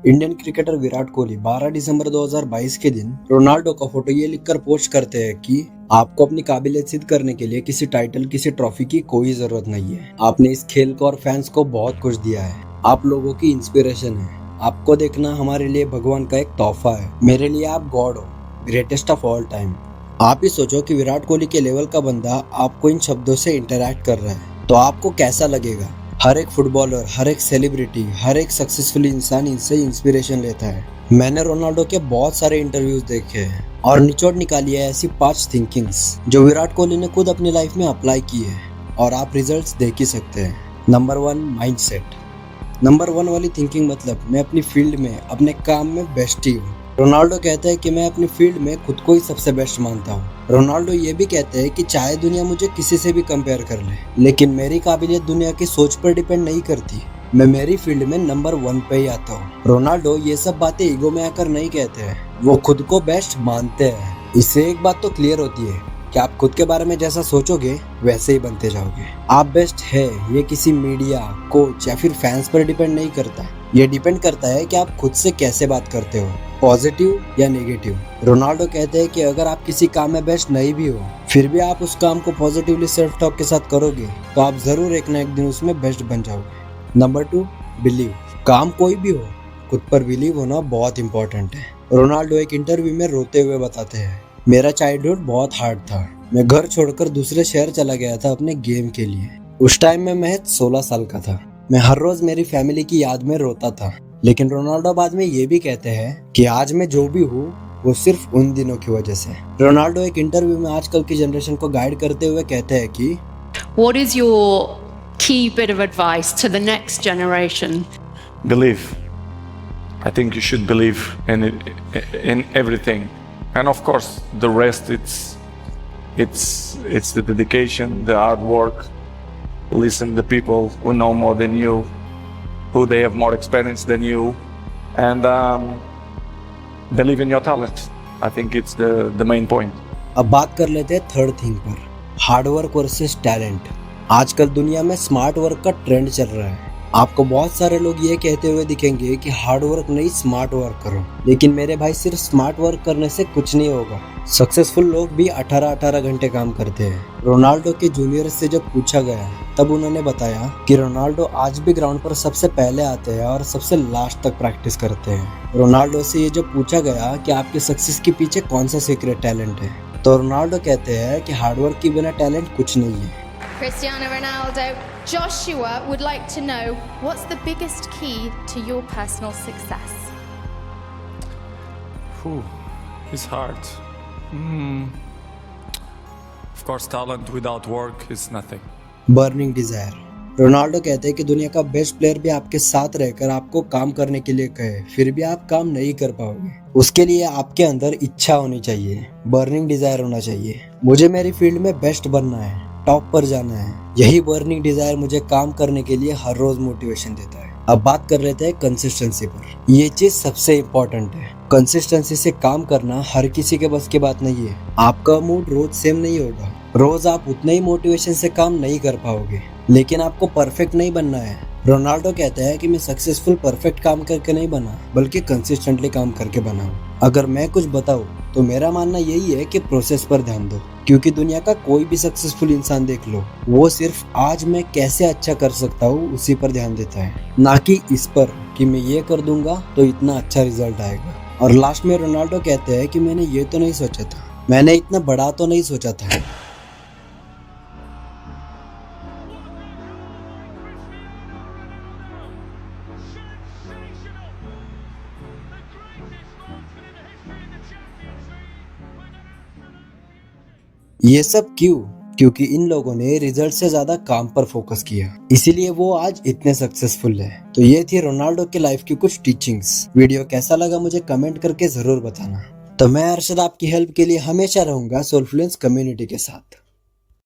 Indian cricketer Virat Kohli 12 दिसंबर 2022 के दिन Ronaldo का फोटो ये लिखकर पोस्ट करते हैं कि आपको अपनी काबिलियत सिद्ध करने के लिए किसी टाइटल किसी ट्रॉफी की कोई जरूरत नहीं है। आपने इस खेल को और फैंस को बहुत कुछ दिया है। आप लोगों की इंस्पिरेशन है। आपको देखना हमारे लिए भगवान का एक तोहफा है। मेरे लिए आप गॉड हो, ग्रेटेस्ट ऑफ ऑल टाइम। आप ही सोचो कि विराट कोहली के लेवल का बंदा आपको इन शब्दों से इंटरैक्ट कर रहा है तो आपको कैसा लगेगा। हर एक फुटबॉलर, हर एक सेलिब्रिटी, हर एक सक्सेसफुल इंसान इनसे इंस्पिरेशन लेता है। मैंने रोनाल्डो के बहुत सारे इंटरव्यूज देखे हैं और निचोड़ निकाली है ऐसी 5 थिंकिंग्स जो विराट कोहली ने खुद अपनी लाइफ में अप्लाई की है और आप रिजल्ट्स देख ही सकते हैं। Number 1, mindset. नंबर 1 वाली थिंकिंग मतलब मैं अपनी फील्ड में अपने काम में बेस्ट ही हूँ। रोनाल्डो कहता है कि मैं अपनी फील्ड में खुद को ही सबसे बेस्ट मानता हूँ। रोनाल्डो ये भी कहते हैं कि चाहे दुनिया मुझे किसी से भी कंपेयर कर ले, लेकिन मेरी काबिलियत दुनिया की सोच पर डिपेंड नहीं करती। मैं मेरी फील्ड में नंबर 1 पे ही आता हूँ। रोनाल्डो ये सब बातें ईगो में आकर नहीं कहते हैं, वो खुद को बेस्ट मानते हैं। इससे एक बात तो क्लियर होती है कि आप खुद के बारे में जैसा सोचोगे वैसे ही बनते जाओगे। आप बेस्ट है ये किसी मीडिया, कोच या फिर फैंस पर डिपेंड नहीं करता। ये डिपेंड करता है कि आप खुद से कैसे बात करते हो, पॉजिटिव या नेगेटिव। रोनाल्डो कहते हैं कि अगर आप किसी काम में बेस्ट नहीं भी हो फिर भी आप उस काम को पॉजिटिवली सेल्फ टॉक के साथ करोगे तो आप जरूर एक ना एक दिन उसमें बेस्ट बन जाओगे। Number 2, believe. काम कोई भी हो, खुद पर बिलीव होना बहुत इंपॉर्टेंट है। रोनाल्डो एक इंटरव्यू में रोते हुए बताते हैं, मेरा चाइल्डहुड बहुत हार्ड था। मैं घर छोड़कर दूसरे शहर चला गया था अपने गेम के लिए। उस टाइम में महज 16 साल का था। मैं हर रोज मेरी फैमिली की याद में रोता था। लेकिन रोनाल्डो बाद में ये भी कहते हैं कि आज मैं जो भी हूँ वो सिर्फ उन दिनों की वजह से। रोनाल्डो एक इंटरव्यू में आजकल की जनरेशन को गाइड करते हुए कहते हैं कि What is your key bit of advice to the next generation? Believe. I think you should believe in everything, and of course the rest it's the dedication, the hard work. Listen to people who know more than you, who they have more experience than you, and believe in your talent. I think it's the main point. अब बात कर लेते हैं third thing पर, hard work versus talent. आजकल दुनिया में smart work का ट्रेंड चल रहा है। आपको बहुत सारे लोग ये कहते हुए दिखेंगे कि हार्ड वर्क नहीं स्मार्ट वर्क करो, लेकिन मेरे भाई सिर्फ स्मार्ट वर्क करने से कुछ नहीं होगा। सक्सेसफुल लोग भी 18-18 घंटे काम करते हैं। रोनाल्डो के जूनियर से जब पूछा गया तब उन्होंने बताया कि रोनाल्डो आज भी ग्राउंड पर सबसे पहले आते हैं और सबसे लास्ट तक प्रैक्टिस करते हैं। रोनाल्डो से ये जब पूछा गया कि आपके सक्सेस के पीछे कौन सा सीक्रेट टैलेंट है तो रोनाल्डो कहते हैं कि हार्डवर्क के बिना टैलेंट कुछ नहीं है। Cristiano Ronaldo. Joshua would like to know, what's the biggest key to your personal success? It's hard. Of course, talent without work is nothing. Burning desire. Ronaldo कहते हैं कि दुनिया का बेस्ट प्लेयर भी आपके साथ रहकर आपको काम करने के लिए कहे फिर भी आप काम नहीं कर पाओगे। उसके लिए आपके अंदर इच्छा होनी चाहिए, बर्निंग डिजायर होना चाहिए। मुझे मेरी फील्ड में बेस्ट बनना है, टॉप पर जाना है। यही बर्निंग डिजायर मुझे काम करने के लिए हर रोज मोटिवेशन देता है। अब बात कर लेते हैं कंसिस्टेंसी पर। ये चीज सबसे इम्पोर्टेंट है। कंसिस्टेंसी से काम करना हर किसी के बस की बात नहीं है। आपका मूड रोज सेम नहीं होगा, रोज आप उतने ही मोटिवेशन से काम नहीं कर पाओगे, लेकिन आपको परफेक्ट नहीं बनना है। रोनाल्डो कहता है कि मैं सक्सेसफुल परफेक्ट काम करके नहीं बना बल्कि कंसिस्टेंटली काम करके बना हूँ। अगर मैं कुछ बताऊँ तो मेरा मानना यही है कि प्रोसेस पर ध्यान दो, क्योंकि दुनिया का कोई भी सक्सेसफुल इंसान देख लो, वो सिर्फ आज मैं कैसे अच्छा कर सकता हूँ उसी पर ध्यान देता है, ना कि इस पर कि मैं ये कर दूंगा तो इतना अच्छा रिजल्ट आएगा। और लास्ट में रोनाल्डो कहते हैं कि मैंने ये तो नहीं सोचा था, मैंने इतना बड़ा तो नहीं सोचा था। ये सब क्यों? क्योंकि इन लोगों ने रिजल्ट से ज्यादा काम पर फोकस किया, इसीलिए वो आज इतने सक्सेसफुल है। तो ये थी रोनाल्डो की लाइफ की कुछ टीचिंग्स। वीडियो कैसा लगा मुझे कमेंट करके जरूर बताना। तो मैं अरशद आपकी हेल्प के लिए हमेशा रहूंगा सोलफ्लुएंस कम्युनिटी के साथ।